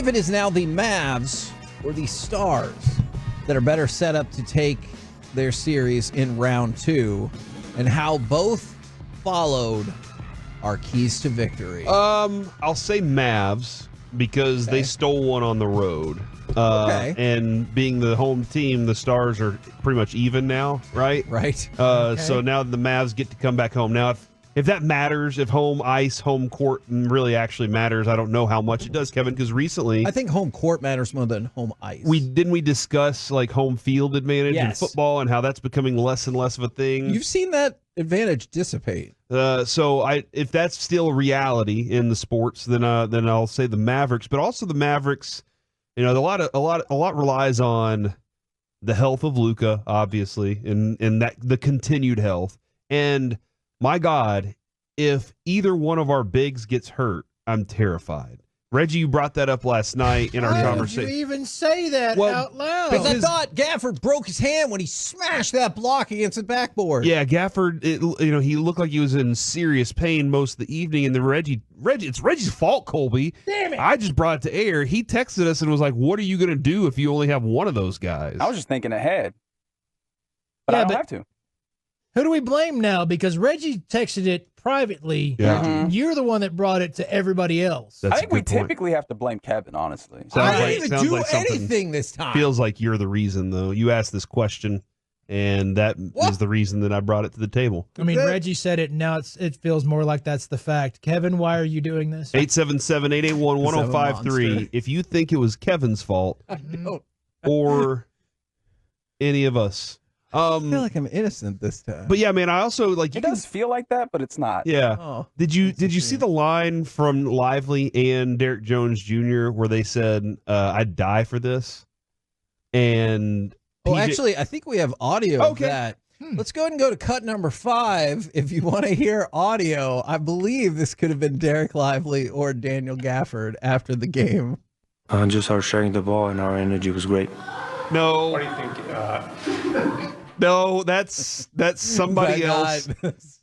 believe it is now the Mavs or the Stars that are better set up to take their series in round 2, and how both followed our keys to victory. I'll say Mavs because they stole one on the road. And being the home team, the Stars are pretty much even now, right? Right. So now the Mavs get to come back home. Now, if that matters, if home ice, home court really actually matters, I don't know how much it does, Kevin, because recently... I think home court matters more than home ice. Didn't we discuss like home field advantage in football and how that's becoming less and less of a thing? You've seen that advantage dissipate. So if that's still a reality in the sports, then I'll say the Mavericks. But also the Mavericks, a lot relies on the health of Luka, obviously, and that the continued health. And my God, if either one of our bigs gets hurt, I'm terrified. Reggie, you brought that up last night in our conversation. Why did you even say that out loud? Because I thought Gafford broke his hand when he smashed that block against the backboard. Yeah, Gafford, he looked like he was in serious pain most of the evening, and then Reggie, it's Reggie's fault, Colby. Damn it. I just brought it to air. He texted us and was like, what are you going to do if you only have one of those guys? I was just thinking ahead. But I don't have to. Who do we blame now? Because Reggie texted it privately. Yeah. You're the one that brought it to everybody else. I think we typically have to blame Kevin, honestly. I didn't even do anything this time. Feels like you're the reason, though. You asked this question, and that is the reason that I brought it to the table. I mean, Reggie said it, and now it feels more like that's the fact. Kevin, why are you doing this? 877-881-1053. If you think it was Kevin's fault or any of us. I feel like I'm innocent this time. But yeah, man, I also like it does feel like that, but it's not. Yeah. Oh, did you see the line from Lively and Derek Jones Jr. where they said, "I'd die for this"? And actually, I think we have audio of that. Let's go ahead and go to cut number 5. If you want to hear audio, I believe this could have been Derek Lively or Daniel Gafford after the game. Just our sharing the ball and our energy was great. No. What do you think? No, that's somebody else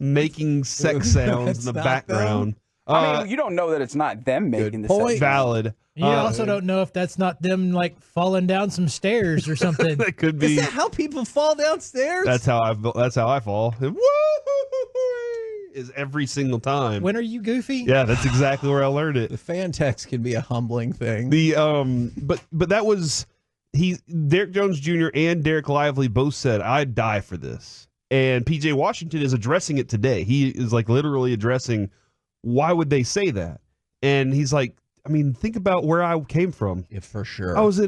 making sex sounds in the background. I mean, you don't know that it's not them making the sex. Valid. You also don't know if that's not them like falling down some stairs or something. That could be. Is that how people fall downstairs? That's how I fall. Woo! Is every single time. When are you goofy? Yeah, that's exactly where I learned it. The fan text can be a humbling thing. But that was. Derek Jones Jr. and Derek Lively both said, I'd die for this. And PJ Washington is addressing it today. He is like literally addressing, why would they say that? And he's like, I mean, think about where I came from. Yeah, for sure. I was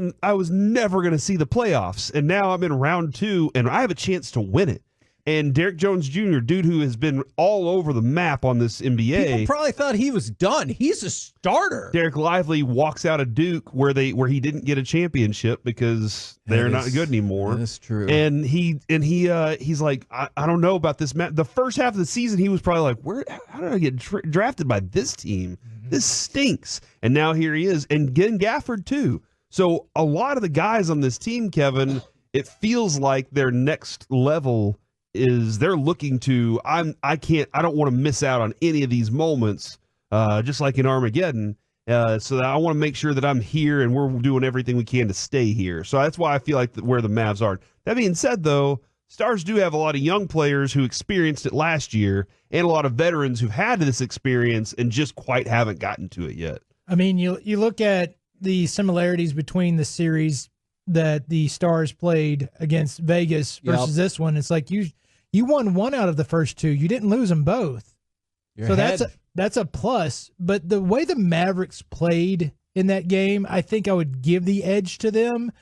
never going to see the playoffs. And now I'm in round 2 and I have a chance to win it. And Derek Jones Jr., dude who has been all over the map on this NBA. People probably thought he was done. He's a starter. Derek Lively walks out of Duke where he didn't get a championship because they're not good anymore. That's true. And he's like, I don't know about this. The first half of the season, he was probably like, how did I get drafted by this team? This stinks. And now here he is, and getting Gafford too. So a lot of the guys on this team, Kevin, it feels like their next level is they're looking to, I don't want to miss out on any of these moments, just like in Armageddon. So that I want to make sure that I'm here and we're doing everything we can to stay here. So that's why I feel like where the Mavs are. That being said, though, Stars do have a lot of young players who experienced it last year and a lot of veterans who've had this experience and just quite haven't gotten to it yet. I mean, you look at the similarities between the series that the Stars played against Vegas versus this one. It's like you won one out of the first 2. You didn't lose them both. So that's a plus. But the way the Mavericks played in that game, I think I would give the edge to them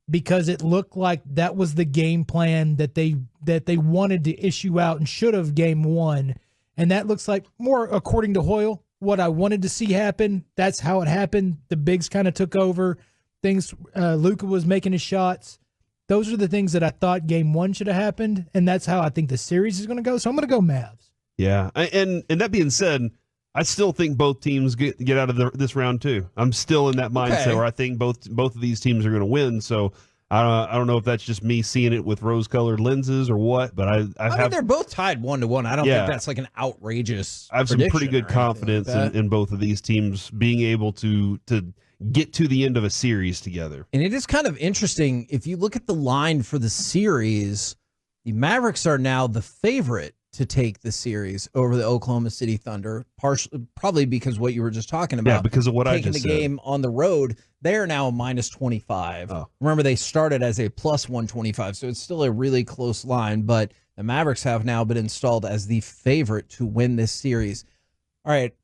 because it looked like that was the game plan that they wanted to issue out and should have game 1. And that looks like more, according to Hoyle, what I wanted to see happen. That's how it happened. The bigs kind of took over. Luka was making his shots. Those are the things that I thought game 1 should have happened, and that's how I think the series is going to go. So I'm going to go Mavs. Yeah, and that being said, I still think both teams get out of this round too. I'm still in that mindset where I think both of these teams are going to win. So I don't know if that's just me seeing it with rose-colored lenses or what, but I mean, they're both tied 1-1. I don't think that's like an outrageous. I have some pretty good confidence in both of these teams being able to get to the end of a series together. And it is kind of interesting. If you look at the line for the series, the Mavericks are now the favorite to take the series over the Oklahoma City Thunder, probably because what you were just talking about. Yeah, because of what I just said. Taking the game on the road, they're now a -25. Oh. Remember, they started as a +125, so it's still a really close line, but the Mavericks have now been installed as the favorite to win this series. All right,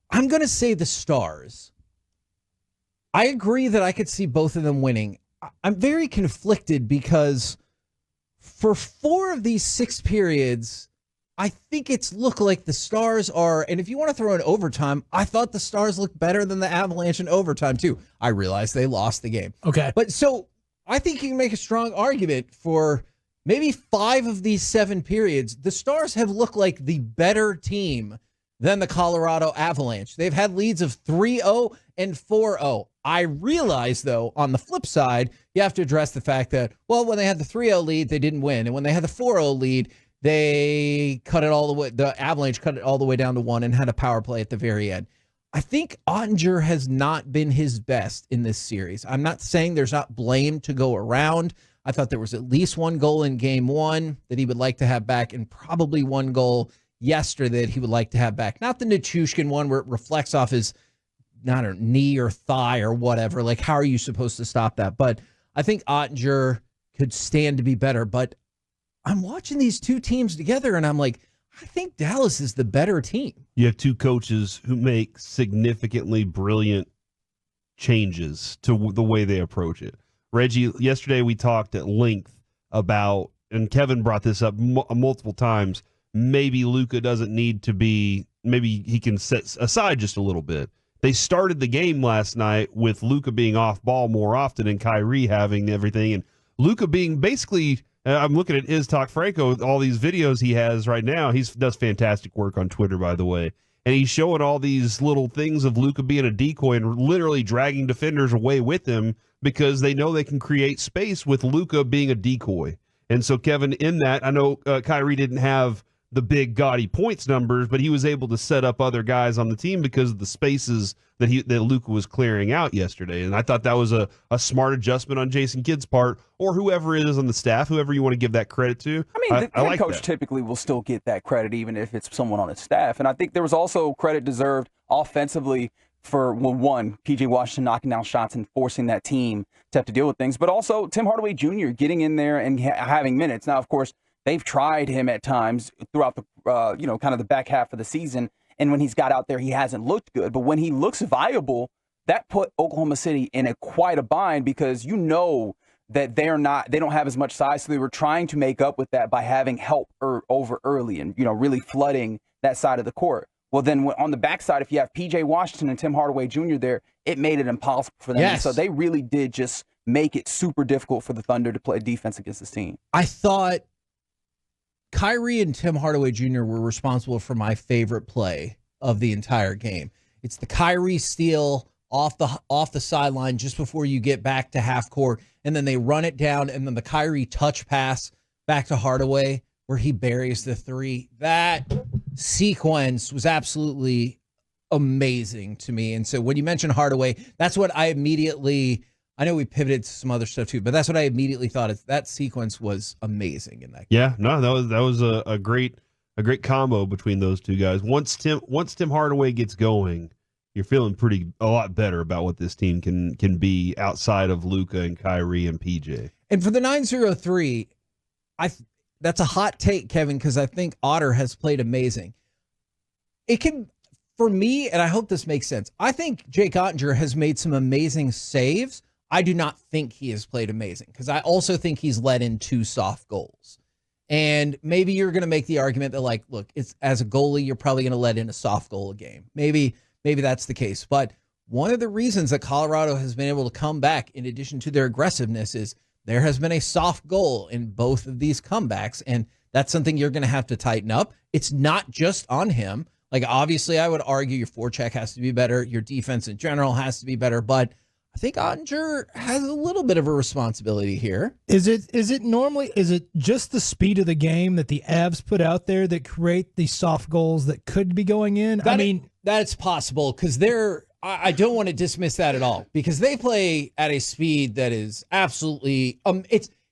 I'm going to say the Stars. I agree that I could see both of them winning. I'm very conflicted because for 4 of these 6 periods, I think it's looked like the Stars are, and if you want to throw in overtime, I thought the Stars looked better than the Avalanche in overtime too. I realized they lost the game. Okay. But so I think you can make a strong argument for maybe 5 of these 7 periods. The Stars have looked like the better team than the Colorado Avalanche. They've had leads of 3-0 and 4-0. I realize, though, on the flip side, you have to address the fact that, well, when they had the 3-0 lead, they didn't win. And when they had the 4-0 lead, they cut it all the way. The Avalanche cut it all the way down to 1 and had a power play at the very end. I think Ottinger has not been his best in this series. I'm not saying there's not blame to go around. I thought there was at least 1 goal in game 1 that he would like to have back, and probably 1 goal yesterday that he would like to have back. Not the Nichushkin one where it reflects off his knee or thigh or whatever. Like, how are you supposed to stop that? But I think Ottinger could stand to be better. But I'm watching these 2 teams together, and I'm like, I think Dallas is the better team. You have 2 coaches who make significantly brilliant changes to the way they approach it. Reggie, yesterday we talked at length about, and Kevin brought this up multiple times, maybe Luka doesn't need to be, maybe he can set aside just a little bit. They started the game last night with Luka being off ball more often and Kyrie having everything. And Luka being basically, I'm looking at his Talk Franco, all these videos he has right now. He does fantastic work on Twitter, by the way. And he's showing all these little things of Luka being a decoy and literally dragging defenders away with him because they know they can create space with Luka being a decoy. And so, Kevin, in that, I know Kyrie didn't have the big gaudy points numbers, but he was able to set up other guys on the team because of the spaces that Luka was clearing out yesterday. And I thought that was a smart adjustment on Jason Kidd's part, or whoever it is on the staff, whoever you want to give that credit to. I mean, the head coach typically will still get that credit, even if it's someone on his staff. And I think there was also credit deserved offensively for, well, one, P.J. Washington knocking down shots and forcing that team to have to deal with things, but also Tim Hardaway Jr. getting in there and having minutes. Now, of course, they've tried him at times throughout the, kind of the back half of the season. And when he's got out there, he hasn't looked good. But when he looks viable, that put Oklahoma City in quite a bind because that they don't have as much size. So they were trying to make up with that by having help over early and, really flooding that side of the court. Well, then on the backside, if you have P.J. Washington and Tim Hardaway Jr. there, it made it impossible for them. Yes. So they really did just make it super difficult for the Thunder to play defense against this team. I thought Kyrie and Tim Hardaway Jr. were responsible for my favorite play of the entire game. It's the Kyrie steal off the sideline just before you get back to half court, and then they run it down, and then the Kyrie touch pass back to Hardaway where he buries the 3. That sequence was absolutely amazing to me. And so when you mentioned Hardaway, that's what I immediately, I know we pivoted to some other stuff too, but that's what I immediately thought. That sequence was amazing in that game. Yeah, no, that was a great combo between those 2 guys. Once Tim Hardaway gets going, you're feeling a lot better about what this team can be outside of Luka and Kyrie and PJ. And for the 903, that's a hot take, Kevin, because I think Otter has played amazing. It can, for me, and I hope this makes sense, I think Jake Ottinger has made some amazing saves. I do not think he has played amazing because I also think he's let in 2 soft goals. And maybe you're going to make the argument that, like, look, it's as a goalie, you're probably going to let in a soft goal a game. Maybe that's the case. But one of the reasons that Colorado has been able to come back, in addition to their aggressiveness, is there has been a soft goal in both of these comebacks. And that's something you're going to have to tighten up. It's not just on him. Like, obviously, I would argue your forecheck has to be better. Your defense in general has to be better. But I think Ottinger has a little bit of a responsibility here. Is it just the speed of the game that the Avs put out there that create the soft goals that could be going in? That's possible because I don't want to dismiss that at all because they play at a speed that is absolutely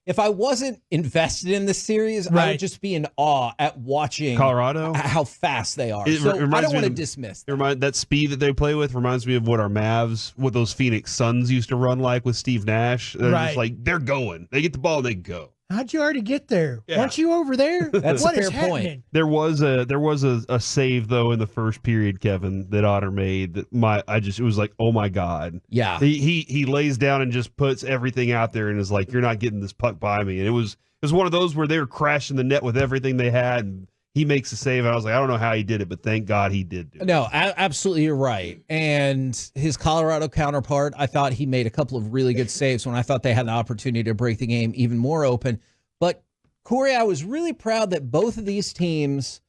if I wasn't invested in this series, I would just be in awe at watching Colorado, how fast they are. So I don't want to dismiss that. That speed that they play with reminds me of what our Mavs, what those Phoenix Suns used to run like with Steve Nash. They're just like, they're going. They get the ball, they go. How'd you already get there? Yeah. Weren't you over there? That's what a fair is happening? point. There was a save though in the first period, Kevin, that Otter made. It was like, oh my God. Yeah. He lays down and just puts everything out there and is like, you're not getting this puck by me. And it was one of those where they were crashing the net with everything they had, and he makes a save. And I was like, I don't know how he did it, but thank God he did do it. No, absolutely, you're right. And his Colorado counterpart, I thought he made a couple of really good saves when I thought they had the opportunity to break the game even more open. But Corey, I was really proud that both of these teams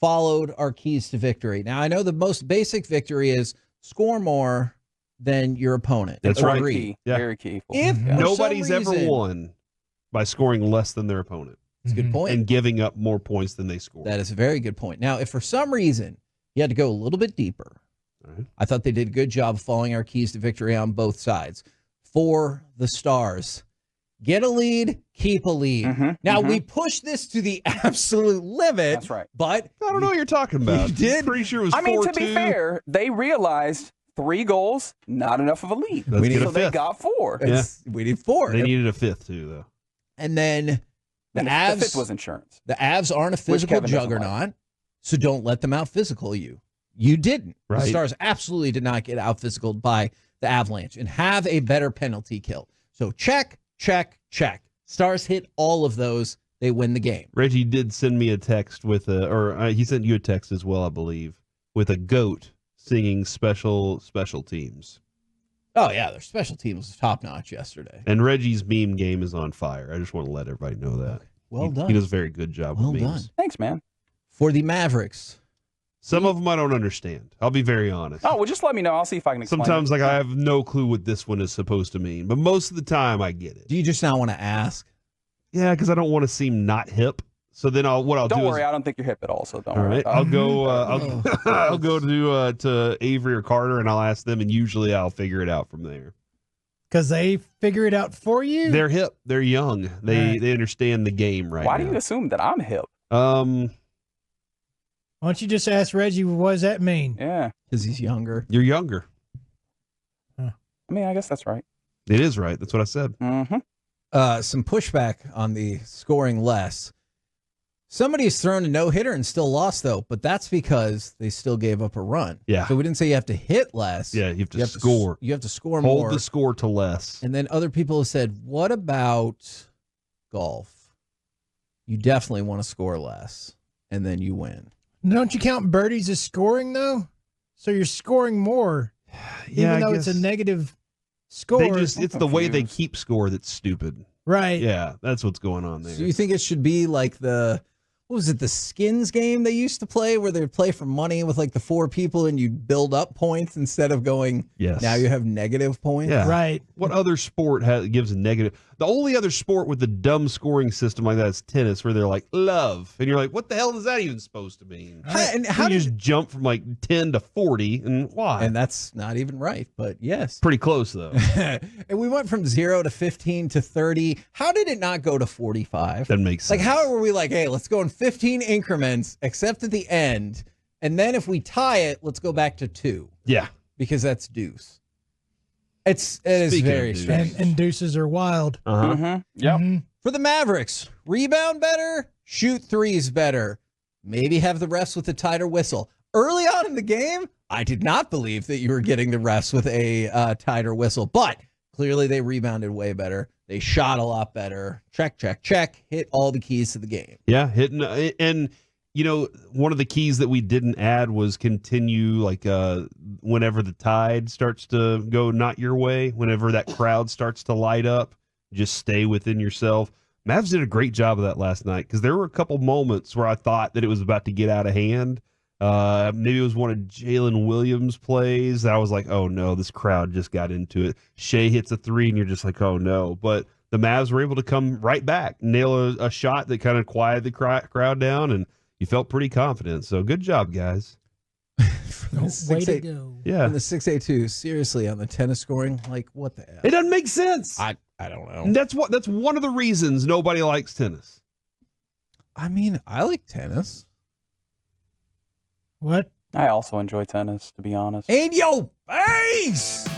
followed our keys to victory. Now, I know the most basic victory is score more than your opponent. That's right. Key. Yeah. Very key. If Nobody's ever won by scoring less than their opponent. That's a good point. And giving up more points than they scored. That is a very good point. Now, if for some reason you had to go a little bit deeper, I thought they did a good job of following our keys to victory on both sides. For the Stars, get a lead, keep a lead. We pushed this to the absolute limit. That's right. But I don't know what you're talking about. You did? Pretty sure it was 4-2. I mean, to be fair, they realized 3 goals, not enough of a lead. So they got 4. We need 4. They needed a 5th too, though. And then the Avs. The 5th Avs was insurance. The Avs aren't a physical juggernaut, so don't let them out physical you. You didn't. Right. The Stars absolutely did not get out physicaled by the Avalanche and have a better penalty kill. So check, check, check. Stars hit all of those. They win the game. Reggie did send me a text with he sent you a text as well, I believe, with a goat singing special teams. Oh, yeah, their special teams was top-notch yesterday. And Reggie's meme game is on fire. I just want to let everybody know that. Well done. He does a very good job with memes. Thanks, man. For the Mavericks. Some of them I don't understand. I'll be very honest. Oh, well, just let me know. I'll see if I can explain Sometimes, it. I have no clue what this one is supposed to mean. But most of the time, I get it. Do you just not want to ask? Yeah, because I don't want to seem not hip. So then I'll do Don't worry, I don't think you're hip at all, so don't worry. All right, I'll go. I'll go to Avery or Carter, and I'll ask them, and usually I'll figure it out from there. Because they figure it out for you? They're hip. They're young. They understand the game right Why now. do you assume that I'm hip? Why don't you just ask Reggie, what does that mean? Yeah. Because he's younger. You're younger. I mean, I guess that's right. It is right. That's what I said. Mm-hmm. Some pushback on the scoring less. Somebody's thrown a no-hitter and still lost, though, but that's because they still gave up a run. Yeah. So we didn't say you have to hit less. Yeah, you have to score. You have to score more. Hold the score to less. And then other people have said, what about golf? You definitely want to score less, and then you win. Don't you count birdies as scoring, though? So you're scoring more, even though it's a negative score. It's the way they keep score that's stupid. Right. Yeah, that's what's going on there. So you think it should be like the Skins game they used to play where they would play for money with like the 4 people and you'd build up points instead of going, now you have negative points? Yeah. Right. What other sport gives a negative? The only other sport with the dumb scoring system like that is tennis, where they're like, love. And you're like, what the hell is that even supposed to mean? How do you just jump from like 10 to 40? And why? And that's not even right, but yes. Pretty close, though. And we went from 0 to 15 to 30. How did it not go to 45? That makes sense. Like, how were we like, hey, let's go in 15 increments, except at the end. And then if we tie it, let's go back to 2. Yeah. Because that's deuce. It is very strange. And deuces are wild. Yep. For the Mavericks, rebound better, shoot threes better, maybe have the refs with a tighter whistle. Early on in the game, I did not believe that you were getting the refs with a tighter whistle, but clearly they rebounded way better. They shot a lot better. Check, check, check. Hit all the keys to the game. Yeah, hitting and one of the keys that we didn't add was continue whenever the tide starts to go not your way, whenever that crowd starts to light up, just stay within yourself. Mavs did a great job of that last night because there were a couple moments where I thought that it was about to get out of hand. Maybe it was one of Jalen Williams' plays that I was like, oh no, this crowd just got into it. Shea hits a 3 and you're just like, oh no. But the Mavs were able to come right back, nail a shot that kind of quieted the crowd down, and you felt pretty confident. So good job, guys. Way to go. Yeah. And the 6A2, seriously, on the tennis scoring, like, what the hell? It doesn't make sense. I don't know. And that's one of the reasons nobody likes tennis. I mean, I like tennis. What? I also enjoy tennis, to be honest. And yo, face!